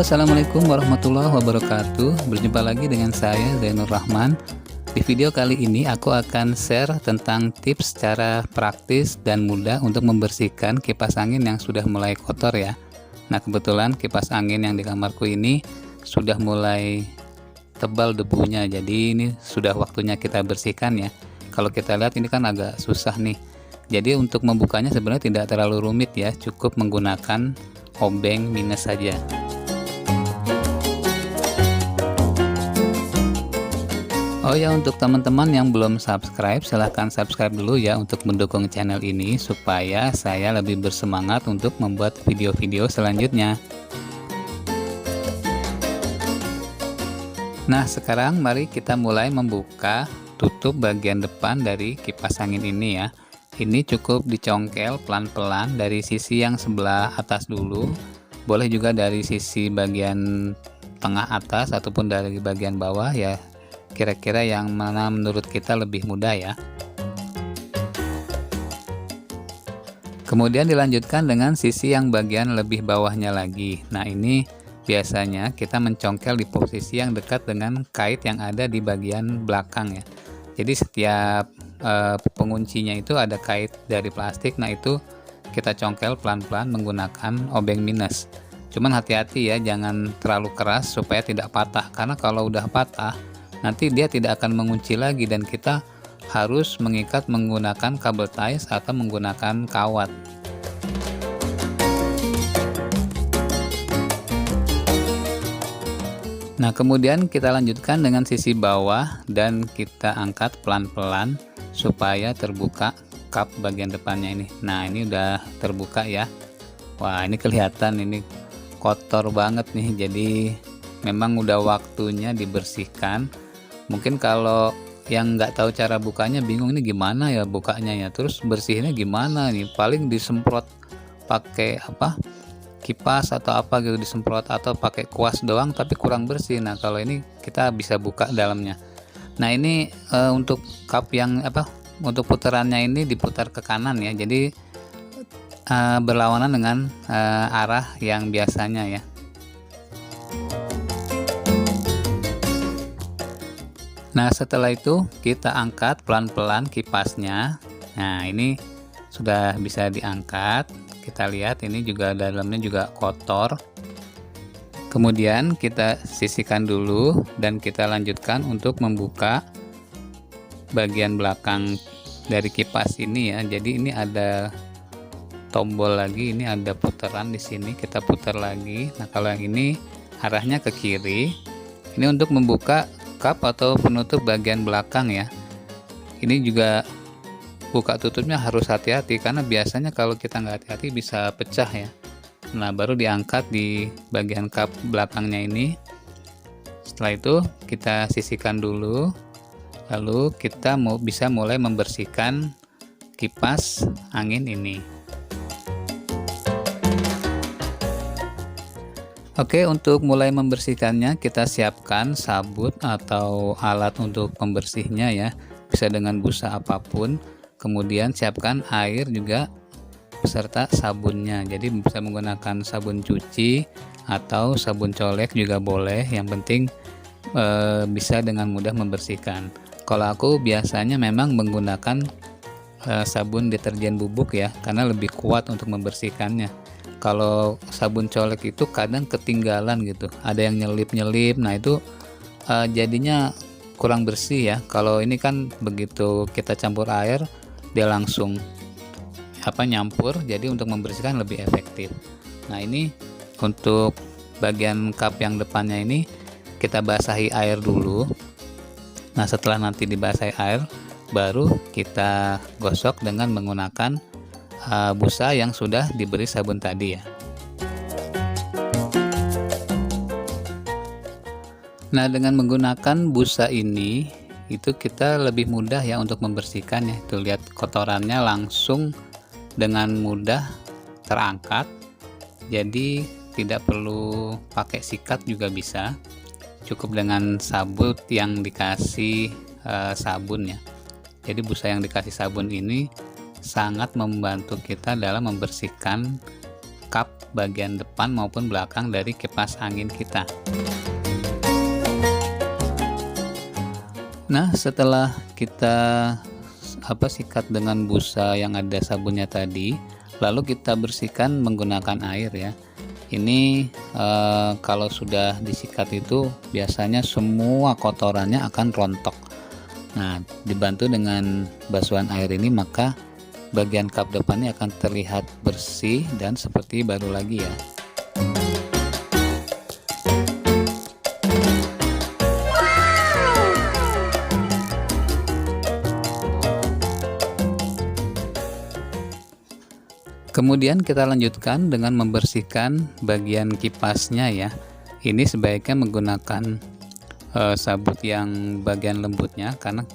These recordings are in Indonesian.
Halo, assalamualaikum warahmatullahi wabarakatuh. Berjumpa lagi dengan saya Zainur Rahman. Di video kali ini aku akan share tentang tips cara praktis dan mudah untuk membersihkan kipas angin yang sudah mulai kotor ya. Nah, kebetulan kipas angin yang di kamarku ini sudah mulai tebal debunya, jadi ini sudah waktunya kita bersihkan ya. Kalau kita lihat ini kan agak susah nih. Jadi untuk membukanya sebenarnya tidak terlalu rumit ya, cukup menggunakan obeng minus saja. Oh ya, untuk teman-teman yang belum subscribe, silahkan subscribe dulu ya untuk mendukung channel ini supaya saya lebih bersemangat untuk membuat video-video selanjutnya. Nah, sekarang mari kita mulai membuka tutup bagian depan dari kipas angin ini ya. Ini cukup dicongkel pelan-pelan dari sisi yang sebelah atas dulu. Boleh juga dari sisi bagian tengah atas ataupun dari bagian bawah ya. Kira-kira yang mana menurut kita lebih mudah ya. Kemudian dilanjutkan dengan sisi yang bagian lebih bawahnya lagi. Nah, ini biasanya kita mencongkel di posisi yang dekat dengan kait yang ada di bagian belakang ya. Jadi setiap penguncinya itu ada kait dari plastik. Nah, itu kita congkel pelan-pelan menggunakan obeng minus. Cuman hati-hati ya, jangan terlalu keras supaya tidak patah, karena kalau udah patah nanti dia tidak akan mengunci lagi dan kita harus mengikat menggunakan kabel ties atau menggunakan kawat. Nah, kemudian kita lanjutkan dengan sisi bawah dan kita angkat pelan-pelan supaya terbuka kap bagian depannya ini. Nah, ini udah terbuka ya. Wah, ini kelihatan ini kotor banget nih, jadi memang udah waktunya dibersihkan. Mungkin kalau yang nggak tahu cara bukanya bingung ini gimana ya bukanya ya, terus bersihinnya gimana nih, paling disemprot pakai apa, kipas atau apa gitu, disemprot atau pakai kuas doang tapi kurang bersih. Nah, kalau ini kita bisa buka dalamnya. Nah, ini untuk kap yang apa, untuk putarannya ini diputar ke kanan ya, jadi berlawanan dengan arah yang biasanya ya. Nah, setelah itu kita angkat pelan-pelan kipasnya. Nah, ini sudah bisa diangkat. Kita lihat ini juga dalamnya juga kotor. Kemudian kita sisihkan dulu dan kita lanjutkan untuk membuka bagian belakang dari kipas ini ya. Jadi ini ada tombol lagi, ini ada putaran di sini, kita putar lagi. Nah, kalau yang ini arahnya ke kiri. Ini untuk membuka kap atau penutup bagian belakang ya. Ini juga buka tutupnya harus hati-hati karena biasanya kalau kita nggak hati-hati bisa pecah ya. Nah, baru diangkat di bagian kap belakangnya ini. Setelah itu kita sisihkan dulu, lalu kita bisa mulai membersihkan kipas angin ini. Oke, untuk mulai membersihkannya kita siapkan sabun atau alat untuk pembersihnya ya, bisa dengan busa apapun. Kemudian siapkan air juga beserta sabunnya, jadi bisa menggunakan sabun cuci atau sabun colek juga boleh, yang penting bisa dengan mudah membersihkan. Kalau aku biasanya memang menggunakan sabun deterjen bubuk ya, karena lebih kuat untuk membersihkannya. Kalau sabun colek itu kadang ketinggalan gitu, ada yang nyelip-nyelip, nah itu jadinya kurang bersih ya. Kalau ini kan begitu kita campur air dia langsung nyampur, jadi untuk membersihkan lebih efektif. Nah, ini untuk bagian kap yang depannya ini kita basahi air dulu. Nah, setelah nanti dibasahi air baru kita gosok dengan menggunakan busa yang sudah diberi sabun tadi ya. Nah, dengan menggunakan busa ini itu kita lebih mudah ya untuk membersihkan ya. Tuh, lihat kotorannya langsung dengan mudah terangkat. Jadi tidak perlu pakai sikat juga bisa. Cukup dengan sabun yang dikasih sabun ya. Jadi busa yang dikasih sabun ini sangat membantu kita dalam membersihkan kap bagian depan maupun belakang dari kipas angin kita. Nah, setelah kita sikat dengan busa yang ada sabunnya tadi, lalu kita bersihkan menggunakan air ya. Ini kalau sudah disikat itu biasanya semua kotorannya akan rontok. Nah, dibantu dengan basuhan air ini, maka bagian kap depannya akan terlihat bersih dan seperti baru lagi ya. Kemudian kita lanjutkan dengan membersihkan bagian kipasnya ya. Ini sebaiknya menggunakan sabut yang bagian lembutnya, karena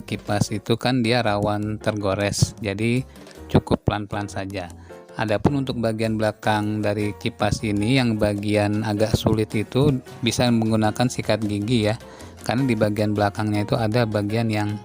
kipas itu kan dia rawan tergores, jadi cukup pelan-pelan saja. Adapun untuk bagian belakang dari kipas ini yang bagian agak sulit itu bisa menggunakan sikat gigi ya, karena di bagian belakangnya itu ada bagian yang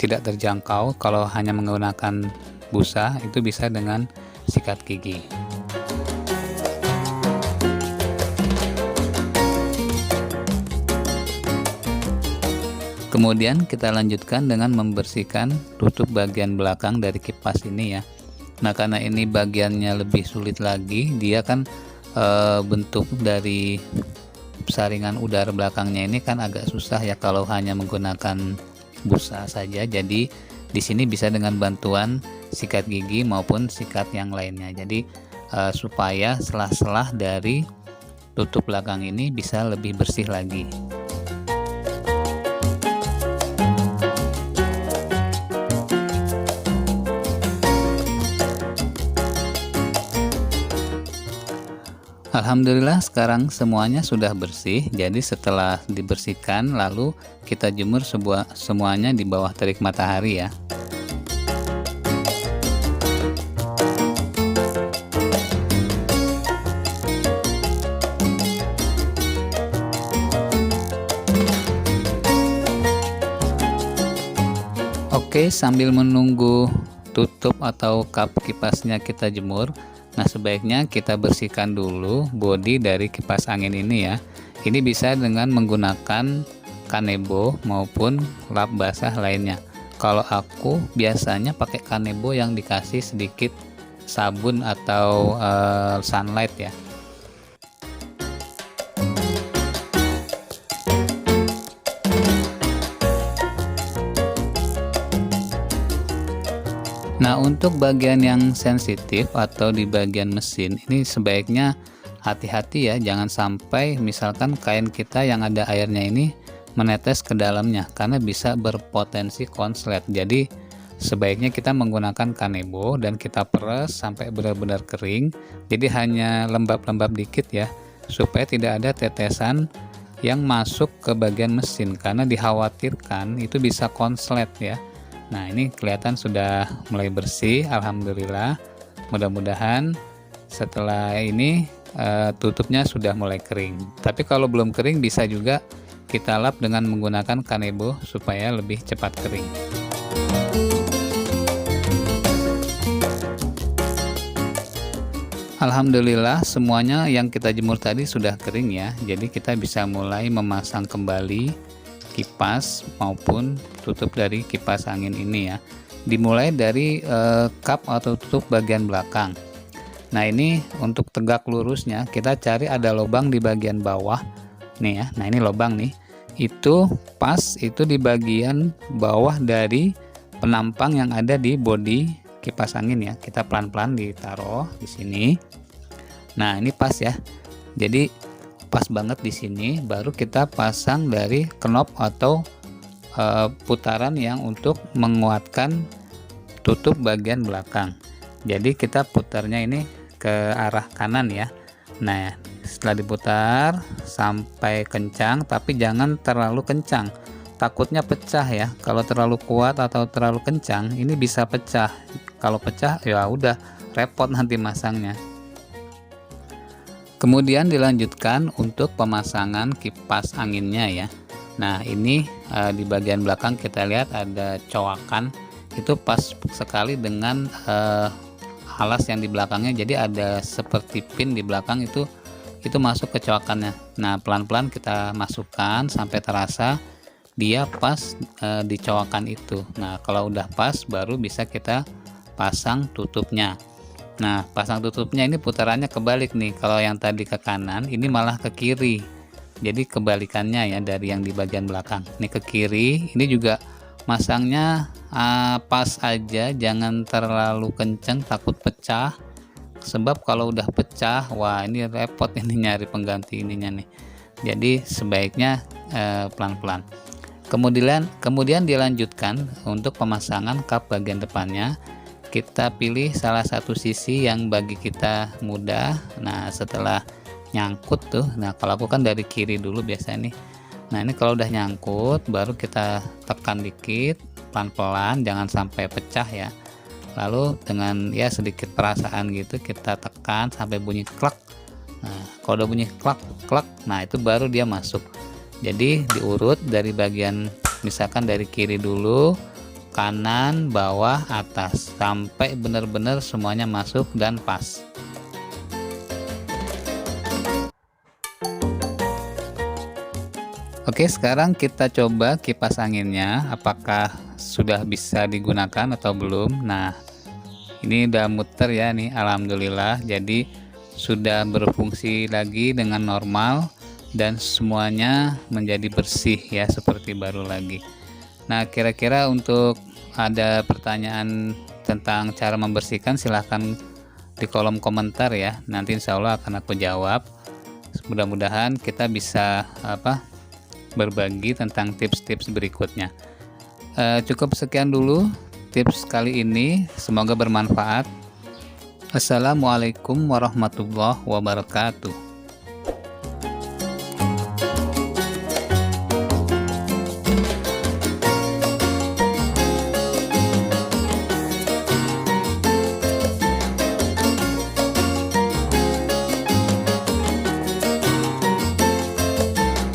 tidak terjangkau. Kalau hanya menggunakan busa itu bisa dengan sikat gigi. Kemudian kita lanjutkan dengan membersihkan tutup bagian belakang dari kipas ini ya. Nah, karena ini bagiannya lebih sulit lagi, dia kan bentuk dari saringan udara belakangnya ini kan agak susah ya kalau hanya menggunakan busa saja. Jadi di sini bisa dengan bantuan sikat gigi maupun sikat yang lainnya. Jadi supaya selah-selah dari tutup belakang ini bisa lebih bersih lagi. Alhamdulillah sekarang semuanya sudah bersih. Jadi setelah dibersihkan lalu kita jemur semuanya di bawah terik matahari ya. Oke, sambil menunggu tutup atau kap kipasnya kita jemur, nah sebaiknya kita bersihkan dulu bodi dari kipas angin ini ya. Ini bisa dengan menggunakan kanebo maupun lap basah lainnya. Kalau aku biasanya pakai kanebo yang dikasih sedikit sabun atau sunlight ya. Nah, untuk bagian yang sensitif atau di bagian mesin ini sebaiknya hati-hati ya, jangan sampai misalkan kain kita yang ada airnya ini menetes ke dalamnya, karena bisa berpotensi konslet. Jadi sebaiknya kita menggunakan kanebo dan kita peres sampai benar-benar kering. Jadi hanya lembab-lembab dikit ya, supaya tidak ada tetesan yang masuk ke bagian mesin, karena dikhawatirkan itu bisa konslet ya. Nah, ini kelihatan sudah mulai bersih, alhamdulillah. Mudah-mudahan setelah ini tutupnya sudah mulai kering. Tapi kalau belum kering bisa juga kita lap dengan menggunakan kanebo supaya lebih cepat kering. Alhamdulillah semuanya yang kita jemur tadi sudah kering ya. Jadi kita bisa mulai memasang kembali kipas maupun tutup dari kipas angin ini ya. Dimulai dari kap atau tutup bagian belakang. Nah, ini untuk tegak lurusnya kita cari ada lubang di bagian bawah nih ya. Nah, ini lubang nih, itu pas itu di bagian bawah dari penampang yang ada di bodi kipas angin ya. Kita pelan-pelan ditaruh di sini. Nah, ini pas ya, jadi pas banget di sini. Baru kita pasang dari knop atau putaran yang untuk menguatkan tutup bagian belakang. Jadi kita putarnya ini ke arah kanan ya. Nah, setelah diputar sampai kencang, tapi jangan terlalu kencang, takutnya pecah ya. Kalau terlalu kuat atau terlalu kencang ini bisa pecah. Kalau pecah ya udah repot nanti masangnya. Kemudian dilanjutkan untuk pemasangan kipas anginnya ya. Nah, ini di bagian belakang kita lihat ada coakan, itu pas sekali dengan alas yang di belakangnya, jadi ada seperti pin di belakang itu masuk ke coakannya. Nah, pelan-pelan kita masukkan sampai terasa dia pas di coakan itu. Nah, kalau udah pas baru bisa kita pasang tutupnya. Nah, pasang tutupnya ini putarannya kebalik nih. Kalau yang tadi ke kanan, ini malah ke kiri. Jadi kebalikannya ya dari yang di bagian belakang. Ini ke kiri, ini juga masangnya pas aja, jangan terlalu kenceng takut pecah. Sebab kalau udah pecah, wah ini repot ini nyari pengganti ininya nih. Jadi sebaiknya pelan-pelan. Kemudian dilanjutkan untuk pemasangan kap bagian depannya. Kita pilih salah satu sisi yang bagi kita mudah. Nah, setelah nyangkut tuh, nah kalau aku kan dari kiri dulu biasanya nih. Nah, ini kalau udah nyangkut baru kita tekan dikit pelan-pelan, jangan sampai pecah ya. Lalu dengan ya sedikit perasaan gitu kita tekan sampai bunyi klak. Nah, kalau udah bunyi klak klak, nah itu baru dia masuk. Jadi diurut dari bagian, misalkan dari kiri dulu, kanan, bawah, atas, sampai benar-benar semuanya masuk dan pas. Oke, sekarang kita coba kipas anginnya apakah sudah bisa digunakan atau belum. Nah, ini udah muter ya nih, alhamdulillah. Jadi sudah berfungsi lagi dengan normal dan semuanya menjadi bersih ya, seperti baru lagi. Nah, kira-kira untuk ada pertanyaan tentang cara membersihkan, silahkan di kolom komentar ya. Nanti insya Allah akan aku jawab. Mudah-mudahan kita bisa berbagi tentang tips-tips berikutnya. Cukup sekian dulu tips kali ini, semoga bermanfaat. Assalamualaikum warahmatullahi wabarakatuh.